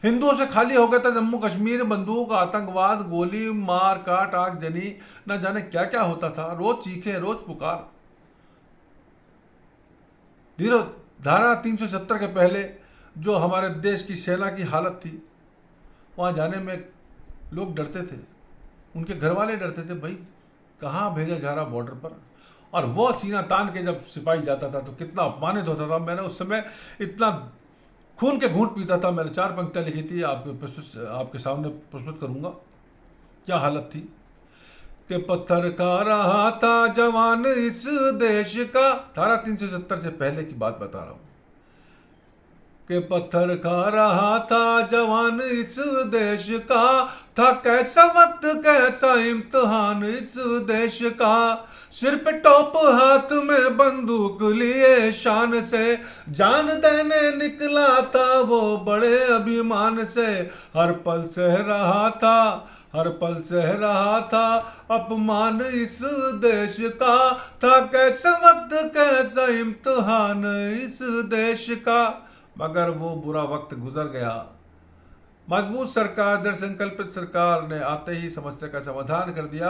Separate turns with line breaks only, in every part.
हिंदुओं से खाली हो गया था जम्मू कश्मीर। बंदूक, आतंकवाद, गोली मार काट, आगजनी, न जाने क्या क्या होता था। रोज चीखे, रोज पुकार। धीरे धारा 370 के पहले जो हमारे देश की सेना की हालत थी, वहाँ जाने में लोग डरते थे, उनके घर वाले डरते थे, भाई कहाँ भेजा जा रहा बॉर्डर पर। और वो सीना तान के जब सिपाही जाता था तो कितना अपमानित होता था। मैंने उस समय इतना खून के घूंट पीता था। मैंने 4 पंक्तियाँ लिखी थी, आपके सामने प्रस्तुत करूँगा। क्या हालत थी कि पत्थर खा रहा था जवान इस देश का। धारा 370 से पहले की बात बता रहा हूँ कि पत्थर खा रहा था जवान इस देश का। था कैसा वक्त, कैसा इम्तिहान इस देश का। सिर पे टॉप, हाथ में बंदूक लिए शान से। जान देने निकला था वो बड़े अभिमान से। हर पल सह रहा था, हर पल सह रहा था अपमान इस देश का। था कैसा वक्त, कैसा इम्तिहान इस देश का। मगर वो बुरा वक्त गुजर गया। मजबूत सरकार, दृढ़ संकल्पित सरकार ने आते ही समस्या का समाधान कर दिया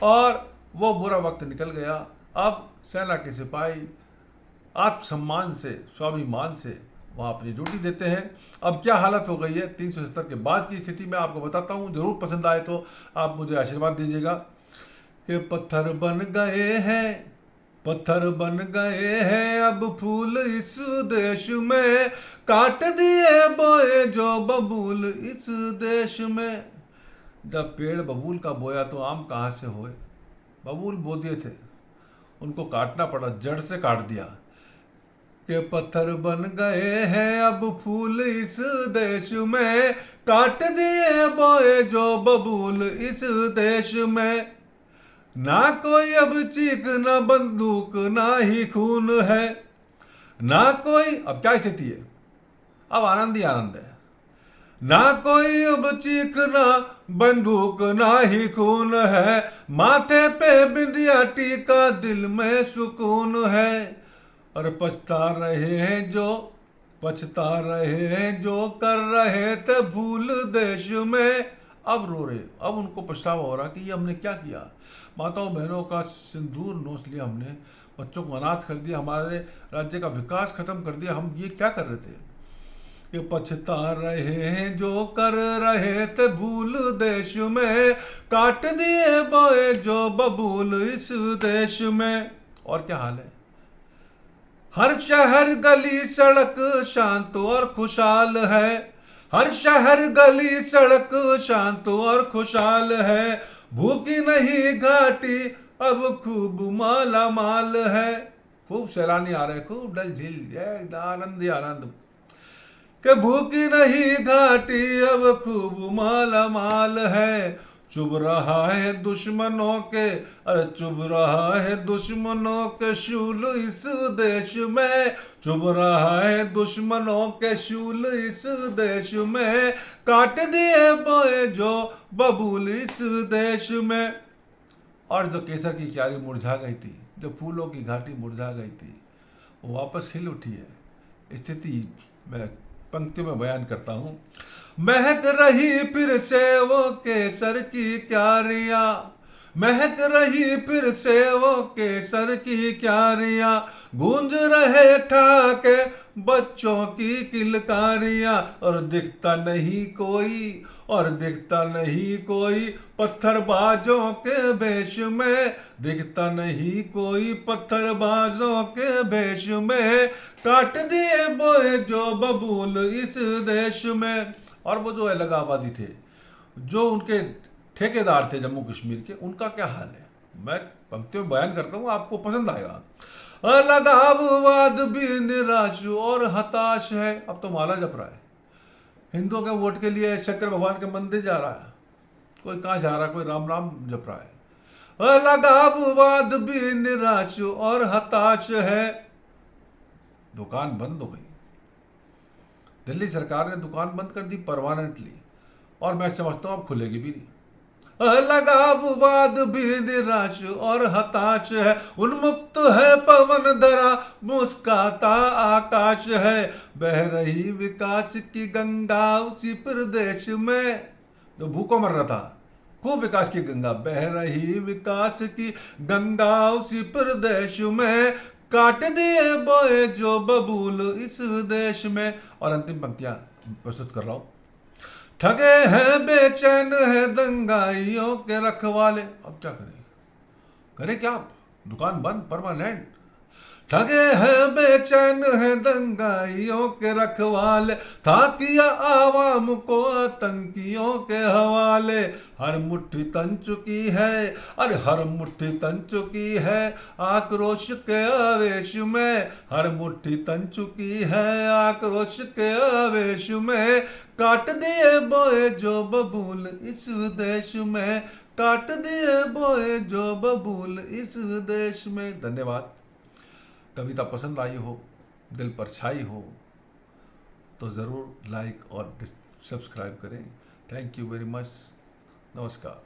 और वो बुरा वक्त निकल गया। अब सेना के सिपाही आत्मसम्मान से, स्वाभिमान से वहाँ अपनी ड्यूटी देते हैं। अब क्या हालत हो गई है 370 के बाद की स्थिति में आपको बताता हूँ। जरूर पसंद आए तो आप मुझे आशीर्वाद दीजिएगा। कि पत्थर बन गए हैं, पत्थर बन गए हैं अब फूल इस देश में। काट दिए बोए जो बबूल इस देश में। जब पेड़ बबूल का बोया तो आम कहाँ से होए। बबूल बो दिए थे, उनको काटना पड़ा, जड़ से काट दिया। के पत्थर बन गए हैं अब फूल इस देश में। काट दिए बोए जो बबूल इस देश में। ना कोई अब चीख, ना बंदूक, ना ही खून है। ना कोई, अब क्या स्थिति है, अब आनंद ही आनंद है। ना कोई अब चीख, ना बंदूक, ना ही खून है। माथे पे बिंदिया टीका, दिल में सुकून है। और पछता रहे हैं जो, पछता रहे हैं जो कर रहे थे भूल देश में। अब रो रहे, अब उनको पछतावा हो रहा कि ये हमने क्या किया। माताओं बहनों का सिंदूर नोच लिया हमने, बच्चों को अनाथ कर दिया, हमारे राज्य का विकास खत्म कर दिया। हम ये क्या कर रहे थे। कि पछता रहे हैं जो कर रहे थे भूल देश में। काट दिए बोए जो बबूल इस देश में। और क्या हाल है, हर शहर गली सड़क शांत और खुशहाल है। हर शहर गली सड़क शांत और खुशहाल है। भूखी नहीं घाटी अब खूब माला माल है। खूब सैलानी आ रहे, खूब डल झील, आनंद ही आनंद। कि भूखी नहीं घाटी अब खूब माला माल है। चुभ रहा है दुश्मनों के, अरे चुभ रहा है दुश्मनों के शूल इस देश में। चुभ रहा है दुश्मनों के शूल इस देश में। काट दिए बोए जो बबूल इस देश में। और जो केसर की क्यारी मुरझा गई थी, जो फूलों की घाटी मुरझा गई थी, वो वापस खिल उठी है। स्थिति मैं पंक्तियों में बयान करता हूँ। महक रही फिर से वो केसर की क्यारियां। महक रही फिर से वो केसर की क्यारियां। गूंज रहे ठाके बच्चों की किलकारियां। और दिखता नहीं कोई, और दिखता नहीं कोई पत्थरबाजों के भेष में। दिखता नहीं कोई पत्थरबाजों के भेष में। काट दिए बोए जो बबूल इस देश में। और वो जो अलग आबादी थे, जो उनके ठेकेदार थे जम्मू कश्मीर के, उनका क्या हाल है, मैं पंक्तियों में बयान करता हूँ, आपको पसंद आएगा। अलगाववाद भी निराश और हताश है। अब तो माला जप रहा है, हिंदुओं के वोट के लिए शंकर भगवान के मंदिर जा रहा है, कोई कहाँ जा रहा है, कोई राम राम जप रहा है। अलगाववाद भी निराश और हताश है। दुकान बंद हो गई, दिल्ली सरकार ने दुकान बंद कर दी परमानेंटली, और मैं समझता हूँ अब खुलेगी भी नहीं। लगाववाद भी निराश और हताश है, उन्मुक्त है पवन धरा, मुस्काता आकाश है, बह रही विकास की गंगा उसी प्रदेश में। जो भूखों मर रहा था, खूब विकास की गंगा, बह रही विकास की गंगा उसी प्रदेश में, काट दिए बोए जो बबूल इस देश में। और अंतिम पंक्तियां प्रस्तुत कर रहा हूं। ठगे हैं बेचैन है दंगाइयों के रखवाले। अब क्या करें क्या, दुकान बंद परमानेंट। ठगे हैं बेचैन है दंगाइयों के रखवाले, था किया आवाम को आतंकियों के हवाले। हर मुट्ठी तन चुकी है, अरे हर मुट्ठी तन चुकी है आक्रोश के आवेश में, हर मुट्ठी तन चुकी है आक्रोश के आवेश में, काट दिए बोए जो बबूल इस देश में, काट दिए बोए जो बबूल इस देश में। धन्यवाद। कविता पसंद आई हो, दिल पर छाई हो तो ज़रूर लाइक और सब्सक्राइब करें। Thank you very much. नमस्कार।